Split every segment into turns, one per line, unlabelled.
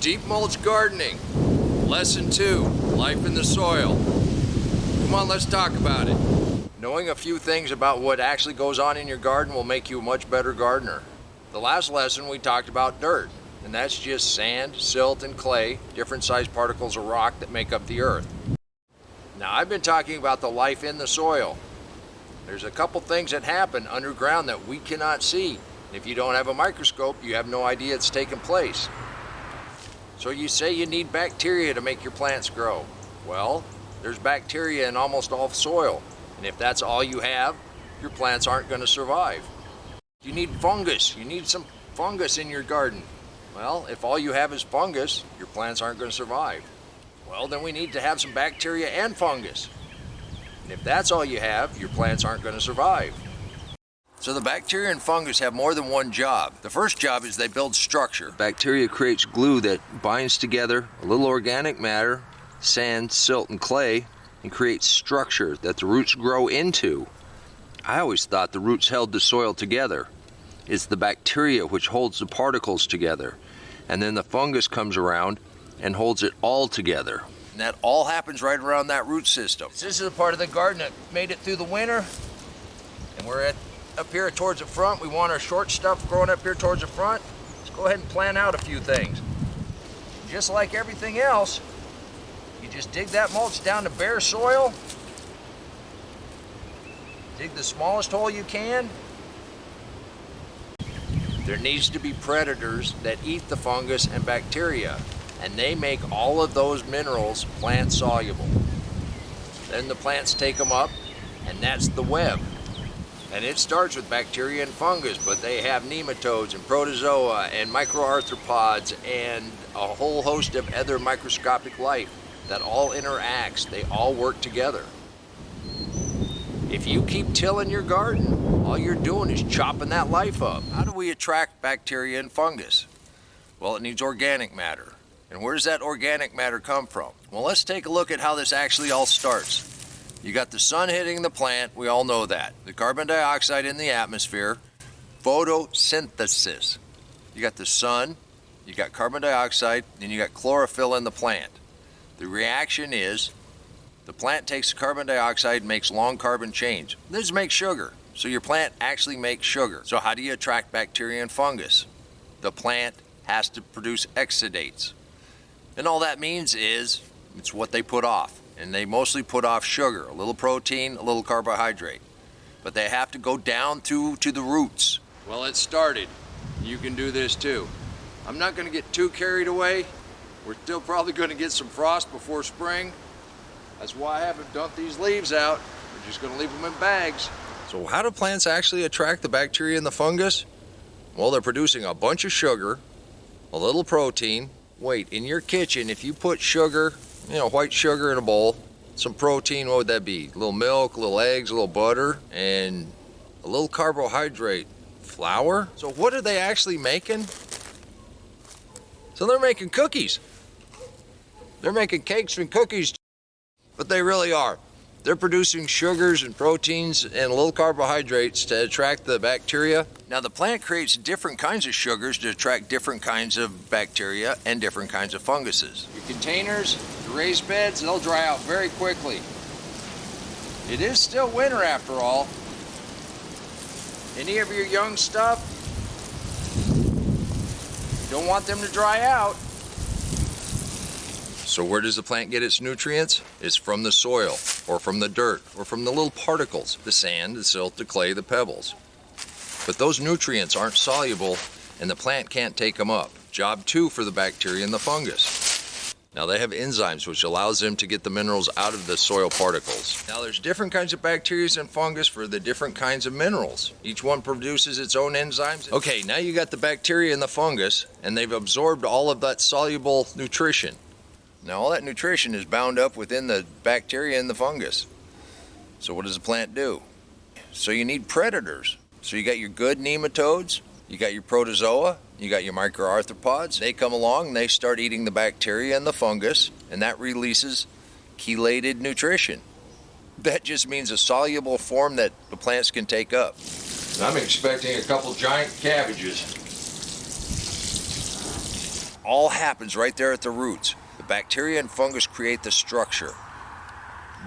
Deep mulch gardening. Lesson 2, life in the soil. Come on, let's talk about it. Knowing a few things about what actually goes on in your garden will make you a much better gardener. The last lesson we talked about dirt, and that's just sand, silt, and clay, different sized particles of rock that make up the earth. Now I've been talking about the life in the soil. There's a couple things that happen underground that we cannot see. If you don't have a microscope, you have no idea it's taking place. So you say you need bacteria to make your plants grow. Well, there's bacteria in almost all soil. And if that's all you have, your plants aren't going to survive. You need fungus. You need some fungus in your garden. Well, if all you have is fungus, your plants aren't going to survive. Well, then we need to have some bacteria and fungus. And if that's all you have, your plants aren't going to survive. So the bacteria and fungus have more than one job. The first job is they build structure. Bacteria creates glue that binds together a little organic matter, sand, silt, and clay, and creates structure that the roots grow into. I always thought the roots held the soil together. It's the bacteria which holds the particles together. And then the fungus comes around and holds it all together. And that all happens right around that root system. This is a part of the garden that made it through the winter. And we're up here towards the front. We want our short stuff growing up here towards the front. Let's go ahead and plan out a few things. Just like everything else, you just dig that mulch down to bare soil. Dig the smallest hole you can. There needs to be predators that eat the fungus and bacteria, and they make all of those minerals plant soluble. Then the plants take them up, and that's the web. And it starts with bacteria and fungus, but they have nematodes and protozoa and microarthropods and a whole host of other microscopic life that all interacts. They all work together. If you keep tilling your garden, all you're doing is chopping that life up. How do we attract bacteria and fungus? Well, it needs organic matter. And where does that organic matter come from? Well, let's take a look at how this actually all starts. You got the sun hitting the plant, we all know that. The carbon dioxide in the atmosphere, photosynthesis. You got the sun, you got carbon dioxide, and you got chlorophyll in the plant. The reaction is the plant takes the carbon dioxide and makes long carbon chains. This makes sugar. So your plant actually makes sugar. So how do you attract bacteria and fungus? The plant has to produce exudates. And all that means is it's what they put off. And they mostly put off sugar, a little protein, a little carbohydrate. But they have to go down to the roots. Well, it started. You can do this too. I'm not going to get too carried away. We're still probably going to get some frost before spring. That's why I haven't dumped these leaves out. We're just going to leave them in bags. So how do plants actually attract the bacteria and the fungus? Well, they're producing a bunch of sugar, a little protein. Wait, in your kitchen, if you put sugar, white sugar in a bowl, some protein, what would that be? A little milk, a little eggs, a little butter, and a little carbohydrate. Flour? So what are they actually making? So they're making cookies. They're making cakes and cookies, but they really are. They're producing sugars and proteins and a little carbohydrates to attract the bacteria. Now the plant creates different kinds of sugars to attract different kinds of bacteria and different kinds of funguses. Your containers, the raised beds, they'll dry out very quickly. It is still winter after all. Any of your young stuff, you don't want them to dry out. So where does the plant get its nutrients? It's from the soil, or from the dirt, or from the little particles, the sand, the silt, the clay, the pebbles. But those nutrients aren't soluble, and the plant can't take them up. Job 2 for the bacteria and the fungus. Now they have enzymes which allows them to get the minerals out of the soil particles. Now there's different kinds of bacteria and fungus for the different kinds of minerals. Each one produces its own enzymes. Okay, now you got the bacteria and the fungus, and they've absorbed all of that soluble nutrition. Now all that nutrition is bound up within the bacteria and the fungus. So what does the plant do? So you need predators. So you got your good nematodes, you got your protozoa, you got your microarthropods. They come along and they start eating the bacteria and the fungus, and that releases chelated nutrition. That just means a soluble form that the plants can take up. I'm expecting a couple giant cabbages. all happens right there at the roots. The bacteria and fungus create the structure.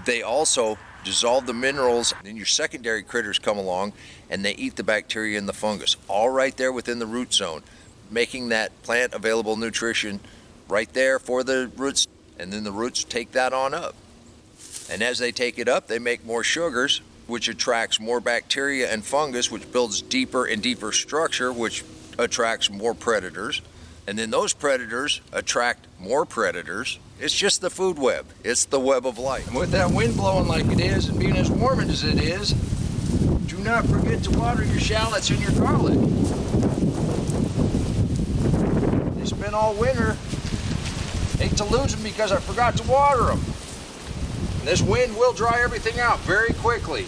They also dissolve the minerals, and then your secondary critters come along and they eat the bacteria and the fungus, all right there within the root zone, making that plant available nutrition right there for the roots, and then the roots take that on up. And as they take it up, they make more sugars, which attracts more bacteria and fungus, which builds deeper and deeper structure, which attracts more predators. And then those predators attract more predators. It's just the food web. It's the web of life. And with that wind blowing like it is and being as warm as it is, do not forget to water your shallots and your garlic. It's been all winter. Hate to lose them because I forgot to water them. And this wind will dry everything out very quickly.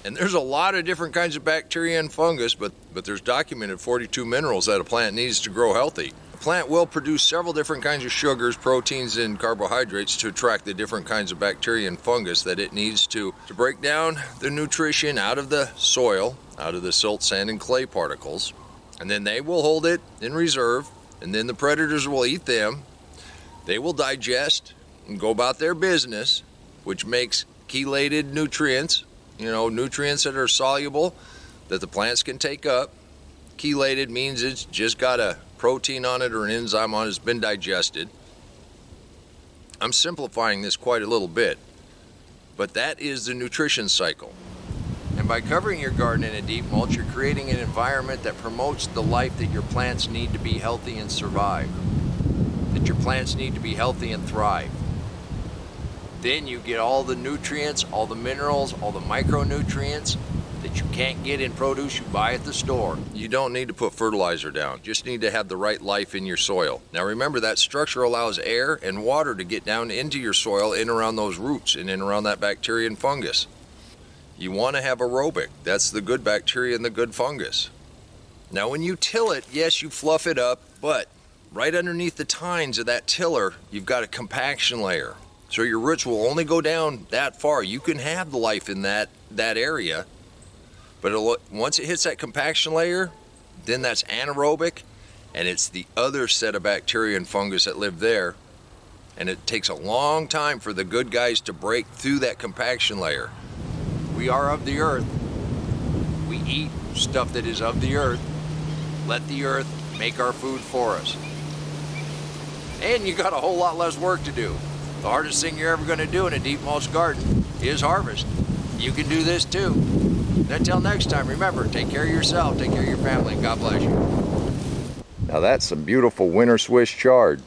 And there's a lot of different kinds of bacteria and fungus, but there's documented 42 minerals that a plant needs to grow healthy. A plant will produce several different kinds of sugars, proteins, and carbohydrates to attract the different kinds of bacteria and fungus that it needs to break down the nutrition out of the soil, out of the silt, sand, and clay particles. And then they will hold it in reserve, and then the predators will eat them. They will digest and go about their business, which makes chelated nutrients, nutrients that are soluble that the plants can take up. Chelated means it's just got a protein on it or an enzyme on it, it's been digested. I'm simplifying this quite a little bit, but that is the nutrition cycle. And by covering your garden in a deep mulch, you're creating an environment that promotes the life that your plants need to be healthy and survive, that your plants need to be healthy and thrive. Then you get all the nutrients, all the minerals, all the micronutrients that you can't get in produce you buy at the store. You don't need to put fertilizer down, just need to have the right life in your soil. Now remember, that structure allows air and water to get down into your soil, in around those roots and in around that bacteria and fungus. You want to have aerobic, that's the good bacteria and the good fungus. Now when you till it, yes, you fluff it up, but right underneath the tines of that tiller, you've got a compaction layer. So your roots will only go down that far. You can have the life in that area, but once it hits that compaction layer, then that's anaerobic, and it's the other set of bacteria and fungus that live there. And it takes a long time for the good guys to break through that compaction layer. We are of the earth. We eat stuff that is of the earth. Let the earth make our food for us. And you got a whole lot less work to do. The hardest thing you're ever going to do in a deep mulch garden is harvest. You can do this too. And until next time, remember, take care of yourself, take care of your family, and God bless you. Now that's some beautiful winter Swiss chard.